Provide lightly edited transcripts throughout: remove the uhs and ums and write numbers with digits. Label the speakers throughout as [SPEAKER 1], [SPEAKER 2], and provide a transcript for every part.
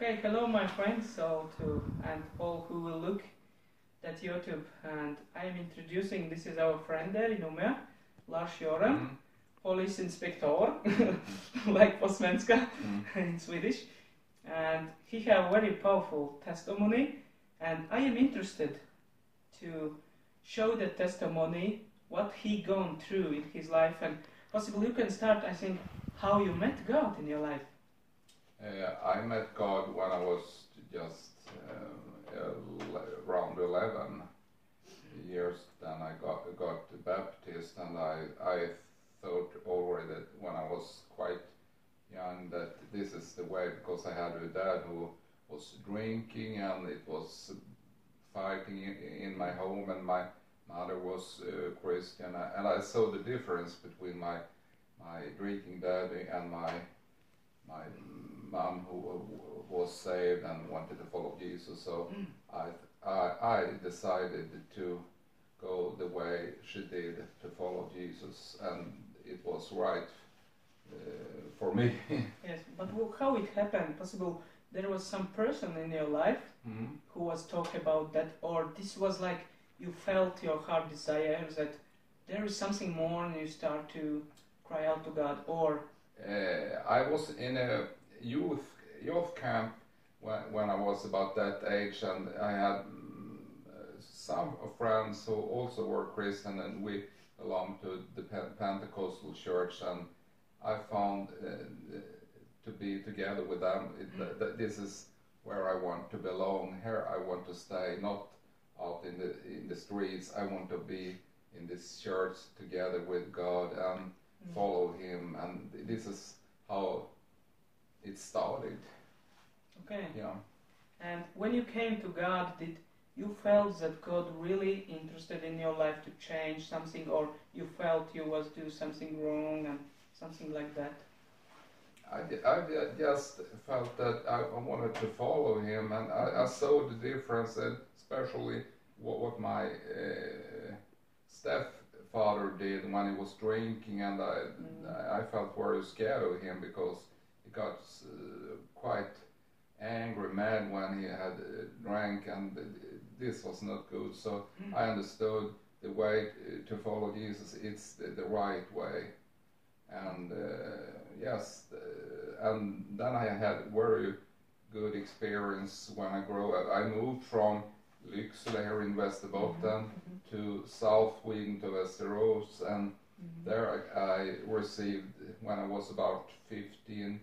[SPEAKER 1] Okay, hello my friends, and all who will look at YouTube. And I am introducing, this is our friend there in Umea, Lars Göran, police inspector, like på svenska in Swedish. And he have very powerful testimony, and I am interested to show the testimony, what he gone through in his life, and possibly you can start, I think, how you met God in your life.
[SPEAKER 2] I met God when I was just around 11 years. Then I got baptized, and I thought already that when I was quite young that this is the way, because I had a dad who was drinking and it was fighting in my home, and my mother was Christian, and I saw the difference between my drinking daddy and my mom who was saved and wanted to follow Jesus. So I decided to go the way she did, to follow Jesus, and it was right for me.
[SPEAKER 1] Yes, but how it happened? Possible there was some person in your life who was talking about that, or this was like you felt your heart desires that there is something more and you start to cry out to God, or
[SPEAKER 2] I was in a youth camp when I was about that age, and I had some friends who also were Christian, and we belonged to the Pentecostal church, and I found to be together with them. This is where I want to belong. Here I want to stay, not out in the streets. I want to be in this church together with God and follow Him, and this is how it started.
[SPEAKER 1] Okay.
[SPEAKER 2] Yeah.
[SPEAKER 1] And when you came to God, did you felt that God really interested in your life to change something, or you felt you was do something wrong and something like that?
[SPEAKER 2] I just felt that I wanted to follow Him, and I saw the difference, and especially what my stepfather did when he was drinking, and I felt very scared of him because he got quite angry, mad when he had drank, and this was not good. So I understood the way to follow Jesus. It's the right way, and yes, and then I had very good experience when I grew up. I moved from Lycksele here in Västerbotten to South Sweden, to Västerås, and there I received, when I was about 15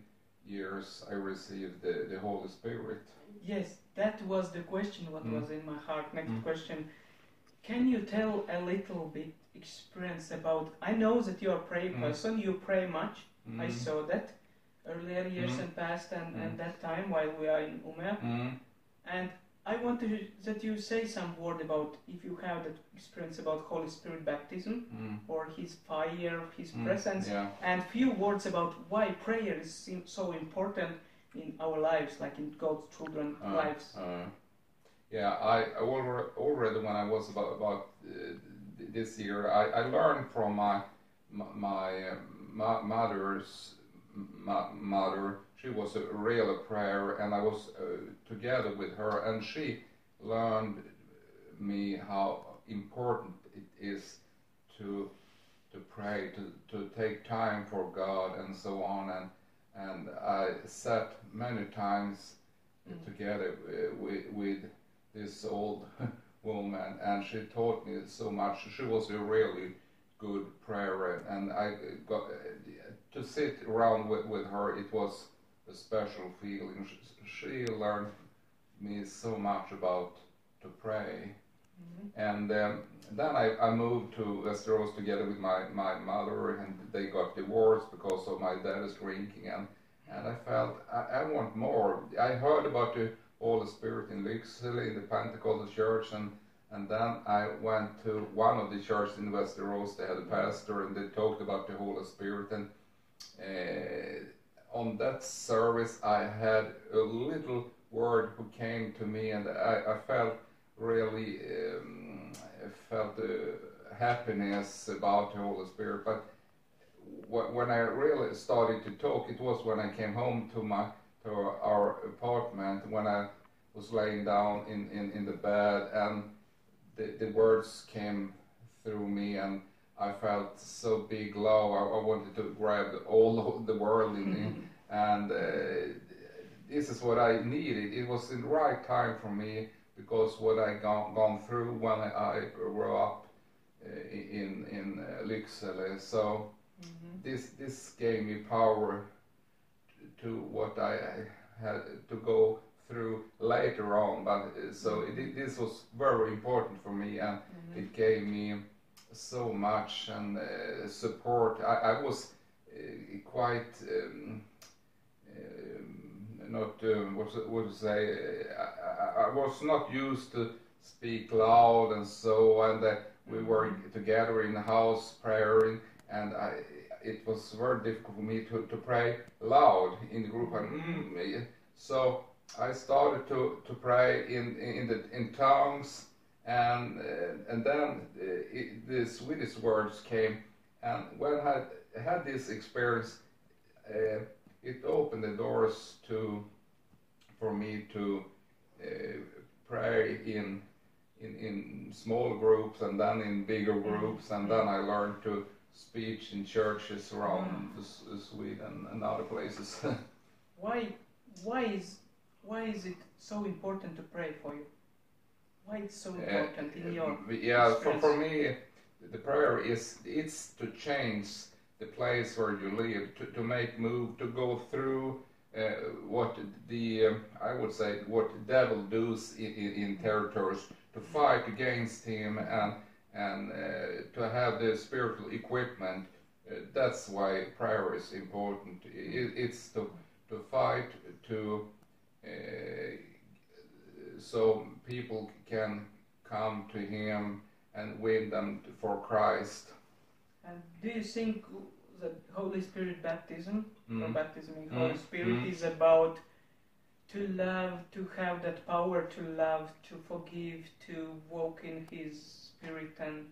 [SPEAKER 2] years, I received the Holy Spirit.
[SPEAKER 1] Yes, that was the question what was in my heart. Next question. Can you tell a little bit experience about, I know that you are a prayer person, you pray much, I saw that earlier years and past, and that time while we are in Umea, and I want that you say some word about if you have that experience about Holy Spirit baptism or His fire, His presence, and few words about why prayer is so important in our lives, like in God's children's lives.
[SPEAKER 2] Yeah, I already when I was about this year, I learned from my mother's mother. She was a real prayer, and I was together with her, and she learned me how important it is to pray, to take time for God, and so on. And I sat many times together with this old woman, and she taught me so much. She was a really good prayer, and I got to sit around with her. It was a special feeling. She learned me so much about to pray, and then I moved to Västerås together with my mother, and they got divorced because of my dad's drinking, and I felt I want more. I heard about the Holy Spirit in Lycksele, in the Pentecostal church, and then I went to one of the churches in Västerås. They had a pastor, and they talked about the Holy Spirit, and on that service I had a little word who came to me, and I felt really happiness about the Holy Spirit. But when I really started to talk, it was when I came home to our apartment, moment when I was laying down in the bed, and the words came through me, and I felt so big love. I wanted to grab all of the world in me, and this is what I needed. It was the right time for me, because what I gone through when I grew up in Lycksele. So this gave me power to what I had to go through later on. But this was very important for me, and it gave me so much and support. I was quite not what would say. I was not used to speak loud and so, and we were together in the house praying, and it was very difficult for me to pray loud in the group. And so I started to pray in tongues, and then the Swedish words came, and when I had this experience, it opened the doors for me to pray in small groups, and then in bigger groups, and then I learned to speak in churches around Sweden and other places.
[SPEAKER 1] Why is it so important to pray for you? Why it's so important in your experience?
[SPEAKER 2] For me, the prayer it's to change the place where you live, to make move, to go through what I would say what the devil does in territories, to fight against him, and to have the spiritual equipment. That's why prayer is important. It's to fight so people can come to him and win them for Christ.
[SPEAKER 1] And do you think that Holy Spirit baptism, or baptism in Holy Spirit, is about to love, to have that power to love, to forgive, to walk in His Spirit, and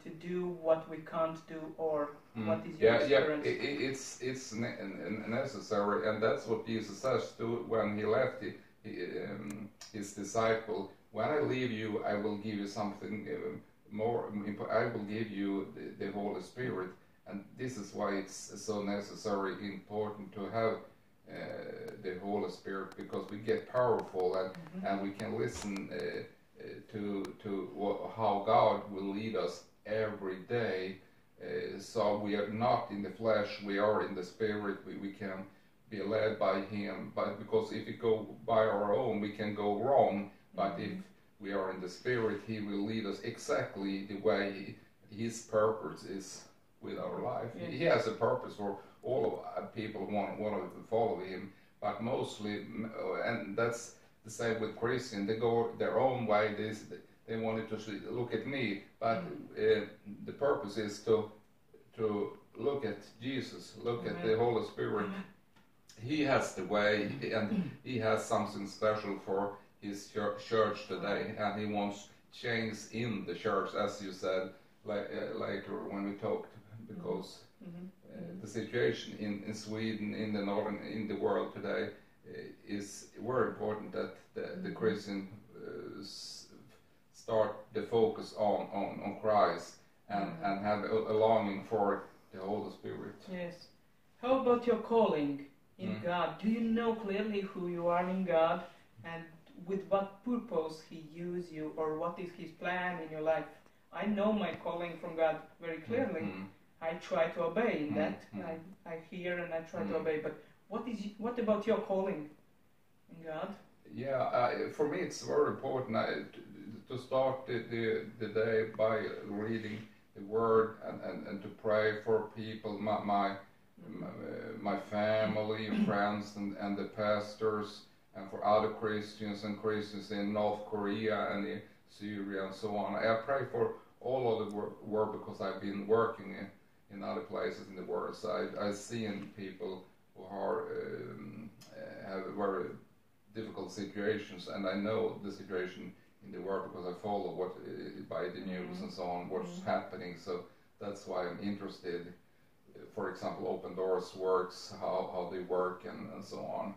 [SPEAKER 1] to do what we can't do, or what is your experience?
[SPEAKER 2] It's necessary, and that's what Jesus says to when He left His disciple. When I leave you, I will give you something more. I will give you the Holy Spirit, and this is why it's so necessary, important to have the Holy Spirit, because we get powerful, and we can listen to how God will lead us every day. So we are not in the flesh, we are in the Spirit. We can be led by Him, but because if we go by our own, we can go wrong. But if we are in the Spirit, He will lead us exactly the way His purpose is with our life. Yes. He has a purpose for all of people who want to follow Him, but mostly, and that's the same with Christians. They go their own way. They wanted to look at me, but the purpose is to look at Jesus, look at the Holy Spirit. He has the way, and He has something special for His church today, and He wants change in the church, as you said later when we talked, because the situation in Sweden, in the northern, in the world today, is very important that the Christian start the focus on Christ and have a longing for the Holy Spirit.
[SPEAKER 1] Yes. How about your calling in God? Do you know clearly who you are in God, and with what purpose He uses you, or what is His plan in your life? I know my calling from God very clearly. I try to obey in that. I hear and I try to obey. But what about your calling in God?
[SPEAKER 2] Yeah, for me it's very important to start the day by reading the Word and to pray for people, my family, friends, and the pastors, and for other Christians and Christians in North Korea and in Syria and so on. I pray for all of the world, because I've been working in other places in the world. So I've seen people who are have very difficult situations, and I know the situation in the world because I follow what by the news and so on what's happening. So that's why I'm interested. For example, Open Doors works, how they work, and so on.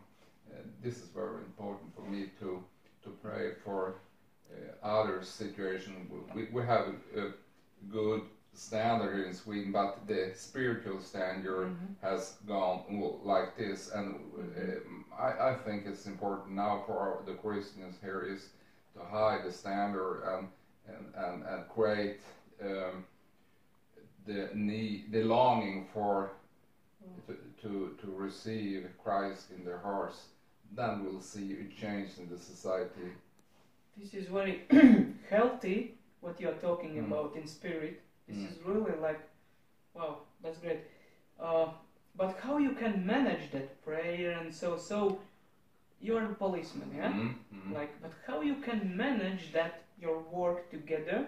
[SPEAKER 2] This is very important for me. other situation. We have a good standard here in Sweden, but the spiritual standard has gone like this, and I think it's important now for the Christians here is to hide the standard and create the longing for to receive Christ in their hearts. Then we'll see a change in the society.
[SPEAKER 1] This is very healthy, what you're talking about in spirit. This is really like, wow, that's great. But how you can manage that prayer and so you're a policeman, yeah? Like, but how you can manage that your work together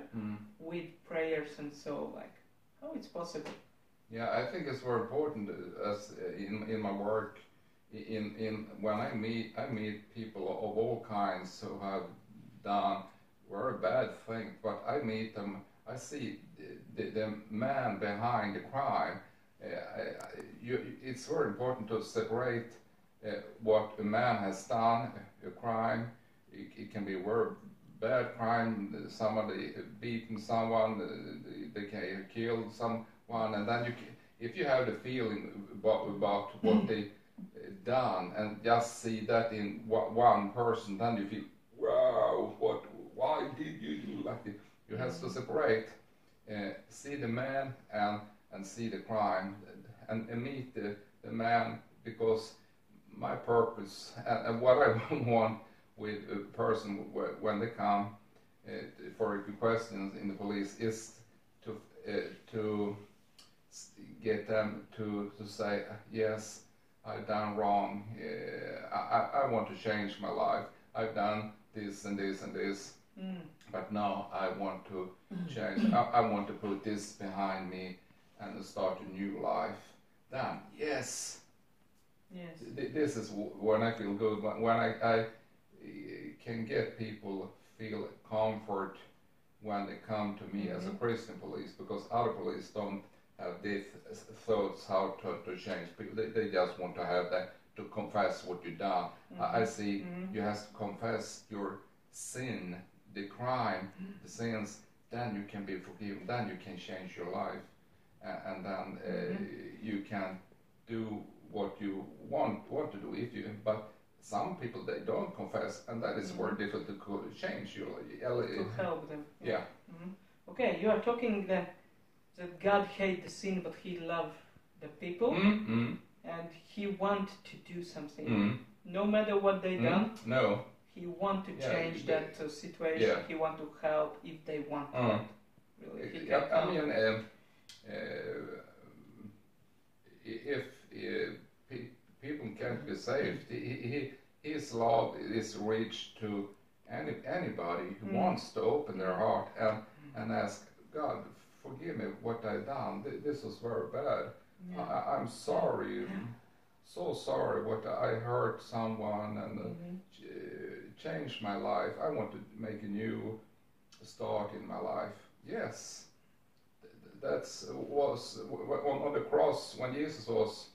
[SPEAKER 1] with prayers and so, like, how it's possible?
[SPEAKER 2] Yeah, I think it's very important as in my work. When I meet people of all kinds who have done very bad things, but I meet them. I see the man behind the crime. It's very important to separate what a man has done, a crime. It can be a very bad crime. Somebody beaten someone, they can killed someone, and then if you have the feeling about what they done and just see that in one person, then you feel, wow, why did you do like this? You have to separate, see the man and see the crime, and meet the man, because my purpose and what I want with a person when they come for questions in the police is to get them to say, yes, I've done wrong, I want to change my life, I've done this and this and this, but now I want to change, I want to put this behind me and start a new life. Then, yes. This is when I feel good, when I can get people feel comfort when they come to me as a Christian police, because other police don't have these thoughts how to change people. They just want to have that, to confess what you've done. I see you have to confess your sin, the crime, the sins, then you can be forgiven, then you can change your life, and then you can do what you want to do. But some people, they don't confess, and that is very difficult to change your life.
[SPEAKER 1] To help them.
[SPEAKER 2] Yeah.
[SPEAKER 1] Okay, you are talking that God hates the sin, but He loves the people, and He wants to do something, no matter what they done.
[SPEAKER 2] No.
[SPEAKER 1] He wants to change that situation.
[SPEAKER 2] Yeah.
[SPEAKER 1] He wants to help if they want to. Really, He can
[SPEAKER 2] I
[SPEAKER 1] help.
[SPEAKER 2] mean, if people can't be saved, His love is reached to anybody who wants to open their heart and ask God, forgive me what I've done. This was very bad. I'm sorry, so sorry what I hurt someone and changed my life. I want to make a new start in my life. Yes, that was on the cross when Jesus was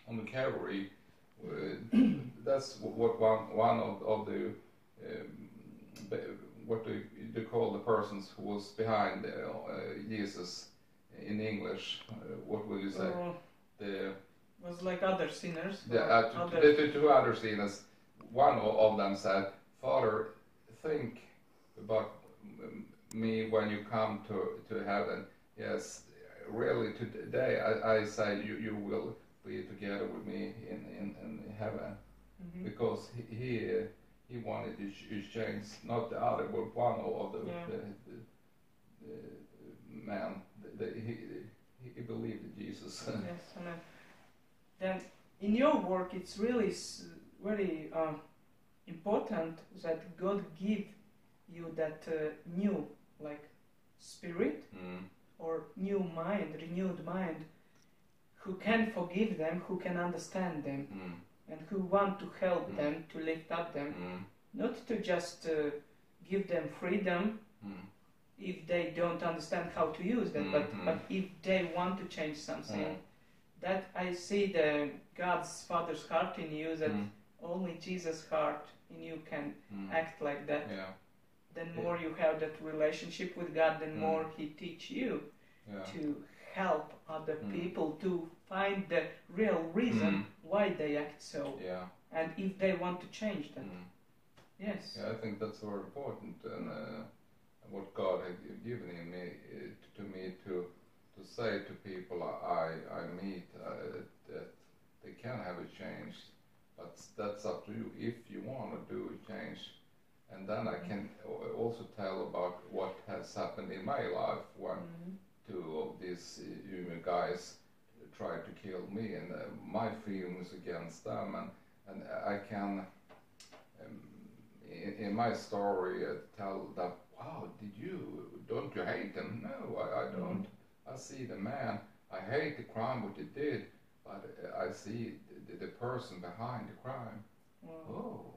[SPEAKER 2] on the Calvary. That's what one of the what they call the persons who was behind Jesus in English. What would you say? The
[SPEAKER 1] was like other sinners.
[SPEAKER 2] The two other sinners. One of them said, "Father, think about me when you come to heaven. Yes, really today I say you will be together with me in heaven." Because he wanted to change, not the other, but one of the man. He believed in Jesus.
[SPEAKER 1] Yes, amen. Then in your work, it's really very important that God give you that new, like, spirit or new mind, renewed mind, who can forgive them, who can understand them, and who want to help them, to lift up them, not to just give them freedom if they don't understand how to use that, but if they want to change something. That I see the God's Father's heart in you, that only Jesus' heart in you can act like that. then more you have that relationship with God, then more He teach you to help other people to find the real reason why they act so, and if they want to change that. Yes.
[SPEAKER 2] Yeah, I think that's very important, and what God has given in me to me to say to people I meet that they can have a change, but that's up to you if you want to do a change. And then I can also tell about what has happened in my life when two of these Umea guys tried to kill me, and my feelings against them, and I can in my story tell that, wow, don't you hate him? No, I don't. I see the man. I hate the crime what he did, but I see the person behind the crime. Oh,